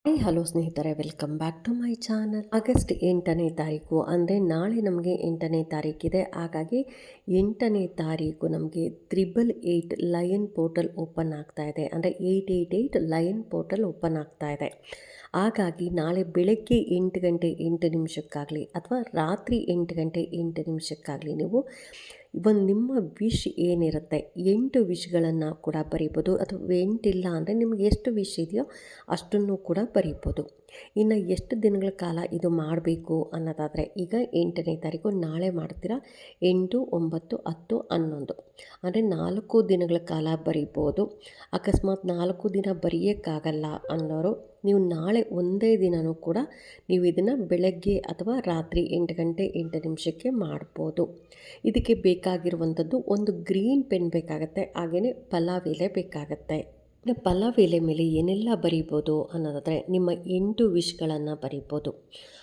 Hi hello ಸ್ನೇಹಿತರೆ, welcome back to my channel. August 8ನೇ ತಾರೀಕು ಅಂದರೆ ನಾಳೆ ನಮಗೆ 8ನೇ ತಾರೀಕಿದೆ. ಹಾಗಾಗಿ 8ನೇ ತಾರೀಕು ನಮಗೆ 888 ಲಯನ್ ಪೋರ್ಟಲ್ ಓಪನ್ ಆಗ್ತಾ ಇದೆ. ಅಂದರೆ 888 ಲಯನ್ ಪೋರ್ಟಲ್ ಓಪನ್ ಆಗ್ತಾ ಇದೆ. ಹಾಗಾಗಿ ನಾಳೆ ಬೆಳಗ್ಗೆ 8 ಗಂಟೆ 8 ನಿಮಿಷಕ್ಕಾಗಲಿ ಅಥವಾ ರಾತ್ರಿ 8 ಗಂಟೆ 8 ನಿಮಿಷಕ್ಕಾಗಲಿ ನೀವು ನಿಮ್ಮ ವಿಶ್ ಏನಿರುತ್ತೆ 8 ವಿಶ್ಗಳನ್ನು ಕೂಡ ಬರಿಬೋದು. ಅಥವಾ 8 ಇಲ್ಲ ಅಂದರೆ ನಿಮ್ಗೆ ಎಷ್ಟು ವಿಶ್ ಇದೆಯೋ ಅಷ್ಟನ್ನು ಕೂಡ ಬರಿಬೋದು. ಇನ್ನು ಎಷ್ಟು ದಿನಗಳ ಕಾಲ ಇದು ಮಾಡಬೇಕು ಅನ್ನೋದಾದರೆ, ಈಗ 8ನೇ ತಾರೀಕು ನಾಳೆ ಮಾಡ್ತೀರಾ, 8, 9, 10, 11 ಅಂದರೆ 4 ದಿನಗಳ ಕಾಲ ಬರಿಬೋದು. ಅಕಸ್ಮಾತ್ 4 ದಿನ ಬರೆಯೋಕ್ಕಾಗಲ್ಲ ಅನ್ನೋರು ನೀವು ನಾಳೆ ಒಂದೇ ದಿನವೂ ಕೂಡ ನೀವು ಇದನ್ನು ಬೆಳಗ್ಗೆ ಅಥವಾ ರಾತ್ರಿ 8 ಗಂಟೆ 8 ನಿಮಿಷಕ್ಕೆ ಮಾಡ್ಬೋದು. ಇದಕ್ಕೆ ಬೇಕಾಗಿರುವಂಥದ್ದು ಒಂದು ಗ್ರೀನ್ ಪೆನ್ ಬೇಕಾಗತ್ತೆ, ಹಾಗೆಯೇ ಪಲಾವ್ ಎಲೆ ಬೇಕಾಗತ್ತೆ. ಇನ್ನು ಪಲಾವ್ ಎಲೆ ಮೇಲೆ ಏನೆಲ್ಲ ಬರಿಬೋದು ಅನ್ನೋದಾದರೆ, ನಿಮ್ಮ 8 ವಿಶ್ಗಳನ್ನು ಬರಿಬೋದು.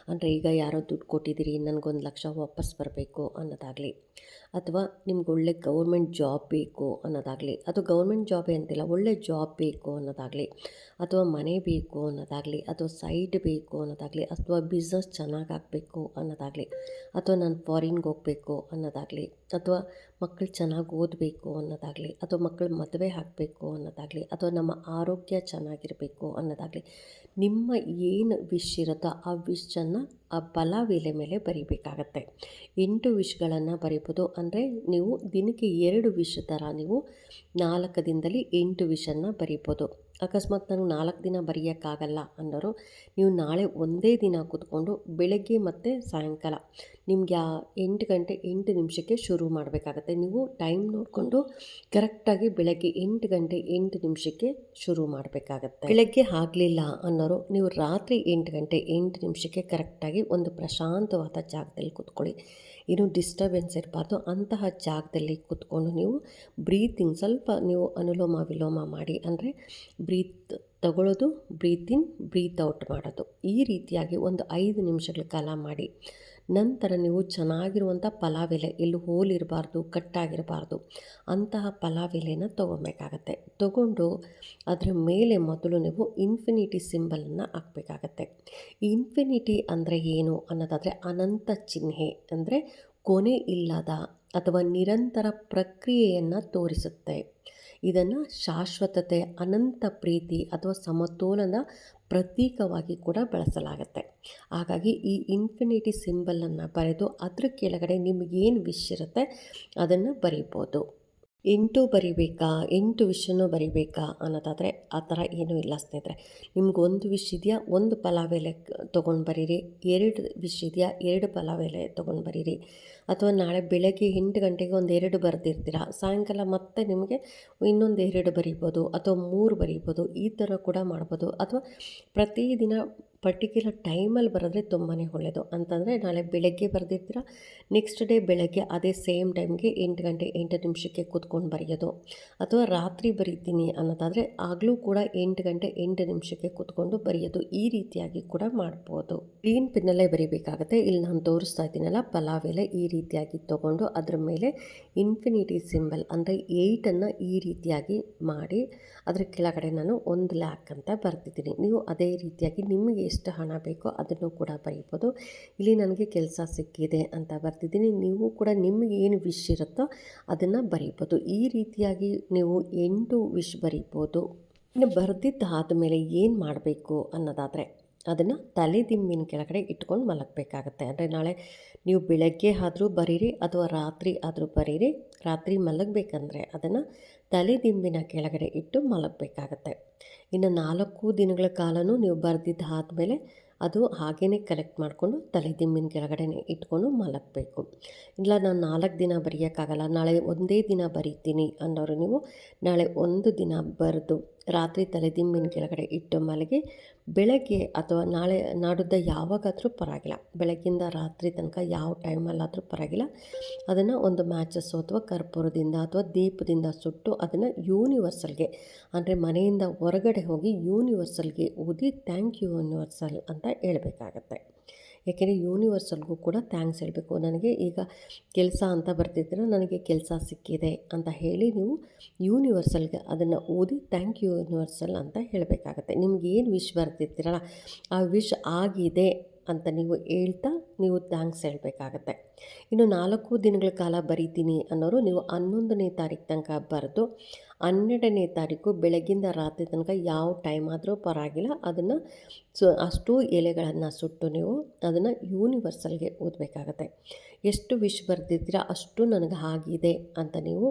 ಅಂದರೆ ಈಗ ಯಾರೋ ದುಡ್ಡು ಕೊಟ್ಟಿದ್ದೀರಿ, ನನಗೊಂದು 1,00,000 ವಾಪಸ್ ಬರಬೇಕು ಅನ್ನೋದಾಗಲಿ, ಅಥವಾ ನಿಮ್ಗೆ ಒಳ್ಳೆ ಗೌರ್ಮೆಂಟ್ ಜಾಬ್ ಬೇಕು ಅನ್ನೋದಾಗಲಿ, ಅಥವಾ ಗೌರ್ಮೆಂಟ್ ಜಾಬೇ ಅಂತಿಲ್ಲ, ಒಳ್ಳೆ ಜಾಬ್ ಬೇಕು ಅನ್ನೋದಾಗಲಿ, ಅಥವಾ ಮನೆ ಬೇಕು ಅನ್ನೋದಾಗಲಿ, ಅಥವಾ ಸೈಟ್ ಬೇಕು ಅನ್ನೋದಾಗಲಿ, ಅಥವಾ ಬಿಸ್ನೆಸ್ ಚೆನ್ನಾಗಾಗಬೇಕು ಅನ್ನೋದಾಗಲಿ, ಅಥವಾ ನಾನು ಫಾರಿನ್ಗೆ ಹೋಗಬೇಕು ಅನ್ನೋದಾಗಲಿ, ಅಥವಾ ಮಕ್ಕಳು ಚೆನ್ನಾಗಿ ಓದಬೇಕು ಅನ್ನೋದಾಗಲಿ, ಅಥವಾ ಮಕ್ಕಳ ಮದುವೆ ಆಗಬೇಕು ಅನ್ನೋದಾಗಲಿ, ಅಥವಾ ನಮ್ಮ ಆರೋಗ್ಯ ಚೆನ್ನಾಗಿರಬೇಕು ಅನ್ನೋದಾಗಲಿ, ನಿಮ್ಮ ಏನು ವಿಶ್ ಇರುತ್ತೋ ಆ ವಿಶನ್ನು ಆ ಪಲಾವ್ ಎಲೆ ಮೇಲೆ ಬರಿಬೇಕಾಗತ್ತೆ. 8 ವಿಶ್ಗಳನ್ನು ಬರಿಬೋದು. ಅಂದರೆ ನೀವು ದಿನಕ್ಕೆ 2 ವಿಶ್ ಥರ ನೀವು 4 ದಿನದಲ್ಲಿ 8 ವಿಷನ್ನು ಬರಿಬೋದು. ಅಕಸ್ಮಾತ್ ನನಗೆ 4 ದಿನ ಬರೆಯೋಕ್ಕಾಗಲ್ಲ ಅನ್ನೋರು ನೀವು ನಾಳೆ ಒಂದೇ ದಿನ ಕೂತ್ಕೊಂಡು ಬೆಳಗ್ಗೆ ಮತ್ತು ಸಾಯಂಕಾಲ ನಿಮ್ಗೆ 8 ಗಂಟೆ 8 ನಿಮಿಷಕ್ಕೆ ಶುರು ಮಾಡಬೇಕಾಗತ್ತೆ. ನೀವು ಟೈಮ್ ನೋಡಿಕೊಂಡು ಕರೆಕ್ಟಾಗಿ ಬೆಳಗ್ಗೆ 8 ಗಂಟೆ 8 ನಿಮಿಷಕ್ಕೆ ಶುರು ಮಾಡಬೇಕಾಗತ್ತೆ. ಬೆಳಗ್ಗೆ ಆಗಲಿಲ್ಲ ಅನ್ನೋರು ನೀವು ರಾತ್ರಿ 8 ಗಂಟೆ 8 ನಿಮಿಷಕ್ಕೆ ಕರೆಕ್ಟಾಗಿ ಒಂದು ಪ್ರಶಾಂತವಾದ ಜಾಗದಲ್ಲಿ ಕೂತ್ಕೊಳ್ಳಿ. ಏನು ಡಿಸ್ಟರ್ಬೆನ್ಸ್ ಇರಬಾರ್ದು. ಅಂತಹ ಜಾಗದಲ್ಲಿ ಕೂತ್ಕೊಂಡು ನೀವು ಬ್ರೀತಿಂಗ್ ಸ್ವಲ್ಪ ನೀವು ಅನುಲೋಮ ವಿಲೋಮ ಮಾಡಿ, ಅಂದರೆ ಬ್ರೀತ್ ತಗೊಳ್ಳೋದು, ಬ್ರೀತ್ ಇನ್ ಬ್ರೀತ್ ಔಟ್ ಮಾಡೋದು, ಈ ರೀತಿಯಾಗಿ ಒಂದು 5 ನಿಮಿಷಗಳ ಕಾಲ ಮಾಡಿ. ನಂತರ ನೀವು ಚೆನ್ನಾಗಿರುವಂಥ ಪಲಾವ್ ಎಲೆ, ಎಲ್ಲೂ ಹೋಲಿರಬಾರ್ದು, ಕಟ್ಟಾಗಿರಬಾರ್ದು, ಅಂತಹ ಪಲಾವ್ ಎಲೆನ ತೊಗೊಬೇಕಾಗತ್ತೆ. ತೊಗೊಂಡು ಅದರ ಮೇಲೆ ಮೊದಲು ನೀವು ಇನ್ಫಿನಿಟಿ ಸಿಂಬಲನ್ನು ಹಾಕಬೇಕಾಗತ್ತೆ. ಇನ್ಫಿನಿಟಿ ಅಂದರೆ ಏನು ಅನ್ನೋದಾದರೆ ಅನಂತ ಚಿಹ್ನೆ, ಅಂದರೆ ಕೊನೆ ಇಲ್ಲದ ಅಥವಾ ನಿರಂತರ ಪ್ರಕ್ರಿಯೆಯನ್ನು ತೋರಿಸುತ್ತೆ. ಇದನ್ನು ಶಾಶ್ವತತೆ, ಅನಂತ ಪ್ರೀತಿ ಅಥವಾ ಸಮತೋಲನದ ಪ್ರತೀಕವಾಗಿ ಕೂಡ ಬಳಸಲಾಗುತ್ತೆ. ಹಾಗಾಗಿ ಈ ಇನ್ಫಿನಿಟಿ ಸಿಂಬಲನ್ನು ಬರೆದು ಅದ್ರ ಕೆಳಗಡೆ ನಿಮಗೇನು ವಿಶ್ ಇರುತ್ತೆ ಅದನ್ನು ಬರಿಬೋದು. 8 ಬರಿಬೇಕಾ, 8 ವಿಷನ್ನು ಬರಿಬೇಕಾ ಅನ್ನೋದಾದರೆ ಆ ಥರ ಏನೂ ಇಲ್ಲ ಸ್ನೇಹಿತರೆ. ನಿಮ್ಗೊಂದು ವಿಶ್ ಇದೆಯಾ, ಒಂದು ಪಲಾವ್ ಎಲೆ ತೊಗೊಂಡು ಬರೀರಿ. 2 ವಿಶ್ ಇದೆಯಾ, 2 ಪಲಾವ್ ಎಲೆ ತೊಗೊಂಡು ಬರೀರಿ. ಅಥವಾ ನಾಳೆ ಬೆಳಗ್ಗೆ 8 ಗಂಟೆಗೆ ಒಂದು 2 ಬರೆದಿರ್ತೀರ, ಸಾಯಂಕಾಲ ಮತ್ತೆ ನಿಮಗೆ ಇನ್ನೊಂದು 2 ಬರಿಬೋದು, ಅಥವಾ 3 ಬರಿಬೋದು. ಈ ಥರ ಕೂಡ ಮಾಡ್ಬೋದು. ಅಥವಾ ಪ್ರತಿದಿನ ಪರ್ಟಿಕ್ಯುಲರ್ ಟೈಮಲ್ಲಿ ಬರೆದ್ರೆ ತುಂಬಾ ಒಳ್ಳೆಯದು. ಅಂತಂದರೆ ನಾಳೆ ಬೆಳಗ್ಗೆ ಬರೆದಿರ್ತೀರ, ನೆಕ್ಸ್ಟ್ ಡೇ ಬೆಳಗ್ಗೆ ಅದೇ ಸೇಮ್ ಟೈಮ್ಗೆ 8 ಗಂಟೆ 8 ನಿಮಿಷಕ್ಕೆ ಕೂತ್ಕೊಂಡು ಬರೆಯೋದು. ಅಥವಾ ರಾತ್ರಿ ಬರೀತೀನಿ ಅನ್ನೋದಾದರೆ ಆಗಲೂ ಕೂಡ 8 ಗಂಟೆ 8 ನಿಮಿಷಕ್ಕೆ ಕೂತ್ಕೊಂಡು ಬರೆಯೋದು. ಈ ರೀತಿಯಾಗಿ ಕೂಡ ಮಾಡ್ಬೋದು. ಗ್ರೀನ್ ಪೆನ್ನಲ್ಲೇ ಬರೀಬೇಕಾಗತ್ತೆ. ಇಲ್ಲಿ ನಾನು ತೋರಿಸ್ತಾ ಇದ್ದೀನಲ್ಲ ಪಲಾವ್ ಎಲೆ, ಈ ರೀತಿಯಾಗಿ ತೊಗೊಂಡು ಅದರ ಮೇಲೆ ಇನ್ಫಿನಿಟಿ ಸಿಂಬಲ್ ಅಂದರೆ 8ಅನ್ನು ಈ ರೀತಿಯಾಗಿ ಮಾಡಿ ಅದರ ಕೆಳಗಡೆ ನಾನು 1,00,000 ಅಂತ ಬರ್ತಿದ್ದೀನಿ. ನೀವು ಅದೇ ರೀತಿಯಾಗಿ ನಿಮಗೆ ಎಷ್ಟು ಹಣ ಬೇಕೋ ಅದನ್ನು ಕೂಡ ಬರೀಬೋದು. ಇಲ್ಲಿ ನನಗೆ ಕೆಲಸ ಸಿಕ್ಕಿದೆ ಅಂತ ಬರ್ತಿದ್ದೀನಿ. ನೀವು ಕೂಡ ನಿಮಗೆ ಏನು ವಿಶ್ ಇರುತ್ತೋ ಅದನ್ನು ಬರೀಬೋದು. ಈ ರೀತಿಯಾಗಿ ನೀವು 8 ವಿಶ್ ಬರೀಬೋದು. ಇನ್ನು ಬರೆದಿದ್ದಾದ ಮೇಲೆ ಏನು ಮಾಡಬೇಕು ಅನ್ನೋದಾದರೆ, ಅದನ್ನು ತಲೆದಿಂಬಿನ ಕೆಳಗಡೆ ಇಟ್ಕೊಂಡು ಮಲಗಬೇಕಾಗತ್ತೆ. ಅಂದರೆ ನಾಳೆ ನೀವು ಬೆಳಗ್ಗೆ ಆದರೂ ಬರೀರಿ ಅಥವಾ ರಾತ್ರಿ ಆದರೂ ಬರೀರಿ. ರಾತ್ರಿ ಮಲಗಬೇಕಂದ್ರೆ ಅದನ್ನು ತಲೆದಿಂಬಿನ ಕೆಳಗಡೆ ಇಟ್ಟು ಮಲಗಬೇಕಾಗತ್ತೆ. ಇನ್ನು 4 ದಿನಗಳ ಕಾಲವೂ ನೀವು ಬರೆದಿದ್ದಾದಮೇಲೆ ಅದು ಹಾಗೇ ಕಲೆಕ್ಟ್ ಮಾಡಿಕೊಂಡು ತಲೆದಿಂಬಿನ ಕೆಳಗಡೆ ಇಟ್ಕೊಂಡು ಮಲಗಬೇಕು. ಇಲ್ಲ ನಾನು 4 ದಿನ ಬರೆಯೋಕ್ಕಾಗಲ್ಲ, ನಾಳೆ ಒಂದೇ ದಿನ ಬರೀತೀನಿ ಅನ್ನೋರು ನೀವು ನಾಳೆ ಒಂದು ದಿನ ಬರೆದು ರಾತ್ರಿ ತಲೆದಿಂಬಿನ ಕೆಳಗಡೆ ಇಟ್ಟು ಮಲಗಿ ಬೆಳಗ್ಗೆ ಅಥವಾ ನಾಳೆ ನಾಡಿದ್ದು ಯಾವಾಗಾದರೂ ಪರವಾಗಿಲ್ಲ, ಬೆಳಗ್ಗಿಂದ ರಾತ್ರಿ ತನಕ ಯಾವ ಟೈಮಲ್ಲಾದರೂ ಪರವಾಗಿಲ್ಲ, ಅದನ್ನು ಒಂದು ಮ್ಯಾಚಸ್ಸು ಅಥವಾ ಕರ್ಪೂರದಿಂದ ಅಥವಾ ದೀಪದಿಂದ ಸುಟ್ಟು ಅದನ್ನು ಯೂನಿವರ್ಸಲ್ಗೆ, ಅಂದರೆ ಮನೆಯಿಂದ ಹೊರಗಡೆ ಹೋಗಿ ಯೂನಿವರ್ಸಲ್ಗೆ ಊದಿ ಥ್ಯಾಂಕ್ ಯು ಯೂನಿವರ್ಸಲ್ ಅಂತ ಹೇಳಬೇಕಾಗತ್ತೆ. ಯಾಕೆಂದರೆ ಯೂನಿವರ್ಸಲ್ಗೂ ಕೂಡ ಥ್ಯಾಂಕ್ಸ್ ಹೇಳಬೇಕು. ನನಗೆ ಈಗ ಕೆಲಸ ಅಂತ ಬರ್ತಿದ್ದೀರ, ನನಗೆ ಕೆಲಸ ಸಿಕ್ಕಿದೆ ಅಂತ ಹೇಳಿ ನೀವು ಯೂನಿವರ್ಸಲ್ಗೆ ಅದನ್ನು ಓದಿ ಥ್ಯಾಂಕ್ ಯು ಯೂನಿವರ್ಸಲ್ ಅಂತ ಹೇಳಬೇಕಾಗತ್ತೆ. ನಿಮ್ಗೆ ಏನು ವಿಶ್ ಬರ್ತಿರ್ತೀರಲ್ಲ ಆ ವಿಶ್ ಆಗಿದೆ ಅಂತ ನೀವು ಹೇಳ್ತಾ ನೀವು ಥ್ಯಾಂಕ್ಸ್ ಹೇಳಬೇಕಾಗತ್ತೆ. ಇನ್ನು 4 ದಿನಗಳ ಕಾಲ ಬರಿತೀನಿ ಅನ್ನೋರು ನೀವು 11ನೇ ತಾರೀಕು ತನಕ ಬರೆದು 12ನೇ ತಾರೀಕು ಬೆಳಗ್ಗಿಂದ ರಾತ್ರಿ ತನಕ ಯಾವ ಟೈಮ್ ಆದರೂ ಪರವಾಗಿಲ್ಲ ಅದನ್ನು ಅಷ್ಟು ಎಲೆಗಳನ್ನು ಸುಟ್ಟು ನೀವು ಅದನ್ನು ಯೂನಿವರ್ಸಲ್ಗೆ ಓದಬೇಕಾಗತ್ತೆ. ಎಷ್ಟು ವಿಶ್ ಬರೆದಿದ್ದೀರಾ ಅಷ್ಟು ನನಗೆ ಆಗಿದೆ ಅಂತ ನೀವು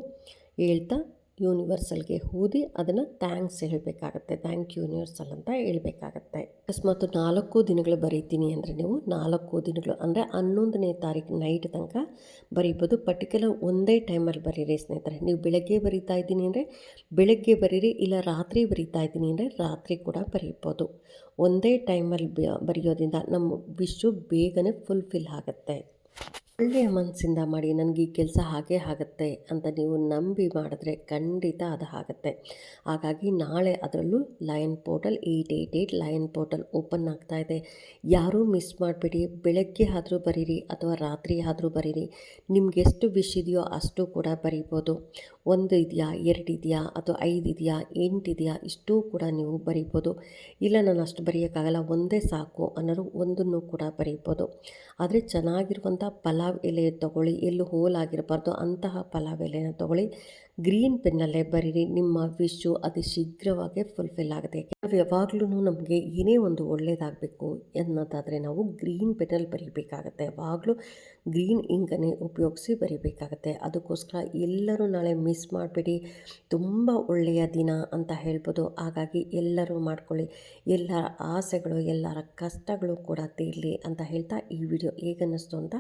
ಹೇಳ್ತಾ ಯೂನಿವರ್ಸಲ್ಗೆ ಊದಿ ಅದನ್ನು ಥ್ಯಾಂಕ್ಸ್ ಹೇಳಬೇಕಾಗತ್ತೆ. ಥ್ಯಾಂಕ್ ಯು ಯೂನಿವರ್ಸಲ್ ಅಂತ ಹೇಳಬೇಕಾಗತ್ತೆ. ಅಕಸ್ಮಾತ್ 4 ದಿನಗಳು ಬರೀತೀನಿ ಅಂದರೆ ನೀವು 4 ದಿನಗಳು ಅಂದರೆ 11ನೇ ತಾರೀಕು ನೈಟ್ ತನಕ ಬರೀಬೋದು. ಪರ್ಟಿಕ್ಯುಲರ್ ಒಂದೇ ಟೈಮಲ್ಲಿ ಬರೀರಿ ಸ್ನೇಹಿತರೆ. ನೀವು ಬೆಳಗ್ಗೆ ಬರೀತಾ ಇದ್ದೀನಿ ಅಂದರೆ ಬೆಳಗ್ಗೆ ಬರೀರಿ, ಇಲ್ಲ ರಾತ್ರಿ ಬರೀತಾ ಇದ್ದೀನಿ ಅಂದರೆ ರಾತ್ರಿ ಕೂಡ ಬರೀಬೋದು. ಒಂದೇ ಟೈಮಲ್ಲಿ ಬರೆಯೋದ್ರಿಂದ ನಮ್ಮ ವಿಶ್ಶು ಬೇಗನೆ ಫುಲ್ಫಿಲ್ ಆಗುತ್ತೆ. ಒಳ್ಳೆಯ ಮನಸ್ಸಿಂದ ಮಾಡಿ, ನನಗೆ ಈ ಕೆಲಸ ಹಾಗೇ ಆಗುತ್ತೆ ಅಂತ ನೀವು ನಂಬಿ ಮಾಡಿದ್ರೆ ಖಂಡಿತ ಅದು ಆಗುತ್ತೆ. ಹಾಗಾಗಿ ನಾಳೆ ಅದರಲ್ಲೂ lion portal 888 lion portal open ಆಗ್ತಾಯಿದೆ. ಯಾರೂ ಮಿಸ್ ಮಾಡಬೇಡಿ. ಬೆಳಗ್ಗೆ ಆದರೂ ಬರೀರಿ ಅಥವಾ ರಾತ್ರಿ ಆದರೂ ಬರೀರಿ. ನಿಮ್ಗೆ ಎಷ್ಟು ವಿಶ್ ಇದೆಯೋ ಅಷ್ಟು ಕೂಡ ಬರಿಬೋದು. 1 ಇದೆಯಾ, 2 ಇದೆಯಾ ಅಥವಾ 5 ಇದೆಯಾ, 8 ಇದೆಯಾ, ಇಷ್ಟೂ ಕೂಡ ನೀವು ಬರಿಬೋದು. ಇಲ್ಲ ನಾನು ಅಷ್ಟು ಬರೆಯೋಕ್ಕಾಗಲ್ಲ, ಒಂದೇ ಸಾಕು ಅನ್ನೋರು ಒಂದನ್ನು ಕೂಡ ಬರಿಬೋದು. ಆದರೆ ಚೆನ್ನಾಗಿರುವಂಥ ಪಲಾವ್ ಎಲೆ ತೊಗೊಳ್ಳಿ, ಎಲ್ಲೂ ಹೋಲಾಗಿರಬಾರ್ದು ಅಂತಹ ಪಲಾವ್ ಎಲೆನ ತೊಗೊಳ್ಳಿ. ಗ್ರೀನ್ ಪೆನ್ನಲ್ಲೇ ಬರೀರಿ. ನಿಮ್ಮ ವಿಶ್ಶು ಅತಿ ಶೀಘ್ರವಾಗಿ ಫುಲ್ಫಿಲ್ ಆಗುತ್ತೆ. ನಾವು ಯಾವಾಗಲೂ ನಮಗೆ ಏನೇ ಒಂದು ಒಳ್ಳೆಯದಾಗಬೇಕು ಅನ್ನೋದಾದರೆ ನಾವು ಗ್ರೀನ್ ಪೆನ್ನಲ್ಲಿ ಬರೀಬೇಕಾಗತ್ತೆ. ಯಾವಾಗಲೂ ಗ್ರೀನ್ ಇಂಕನ್ನೇ ಉಪಯೋಗಿಸಿ ಬರೀಬೇಕಾಗತ್ತೆ. ಅದಕ್ಕೋಸ್ಕರ ಎಲ್ಲರೂ ನಾಳೆ ಮಿಸ್ ಮಾಡಬೇಡಿ. ತುಂಬ ಒಳ್ಳೆಯ ದಿನ ಅಂತ ಹೇಳ್ಬೋದು. ಹಾಗಾಗಿ ಎಲ್ಲರೂ ಮಾಡ್ಕೊಳ್ಳಿ. ಎಲ್ಲರ ಆಸೆಗಳು, ಎಲ್ಲರ ಕಷ್ಟಗಳು ಕೂಡ ತೀರಲಿ ಅಂತ ಹೇಳ್ತಾ ಈ ವಿಡಿಯೋ ಹೇಗನ್ನಿಸ್ತು ಅಂತ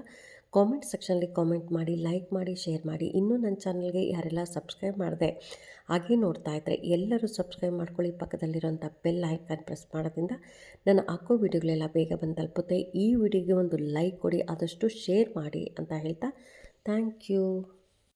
ಕಾಮೆಂಟ್ ಸೆಕ್ಷನಲ್ಲಿ ಕಾಮೆಂಟ್ ಮಾಡಿ, ಲೈಕ್ ಮಾಡಿ, ಶೇರ್ ಮಾಡಿ. ಇನ್ನೂ ನನ್ನ ಚಾನಲ್ಗೆ ಯಾರೆಲ್ಲ ಸಬ್ಸ್ಕ್ರೈಬ್ ಮಾಡಿದೆ ಹಾಗೆ ನೋಡ್ತಾ ಇದ್ದರೆ ಎಲ್ಲರೂ ಸಬ್ಸ್ಕ್ರೈಬ್ ಮಾಡ್ಕೊಳ್ಳಿ. ಪಕ್ಕದಲ್ಲಿರೋಂಥ ಬೆಲ್ ಐಕಾನ್ ಪ್ರೆಸ್ ಮಾಡೋದ್ರಿಂದ ನಾನು ಹಾಕೋ ವಿಡಿಯೋಗಳೆಲ್ಲ ಬೇಗ ಬಂದು ತಲುಪುತ್ತೆ. ಈ ವಿಡಿಯೋಗೆ ಒಂದು ಲೈಕ್ ಕೊಡಿ, ಆದಷ್ಟು ಶೇರ್ ಮಾಡಿ ಅಂತ ಹೇಳ್ತಾ ಥ್ಯಾಂಕ್ ಯು.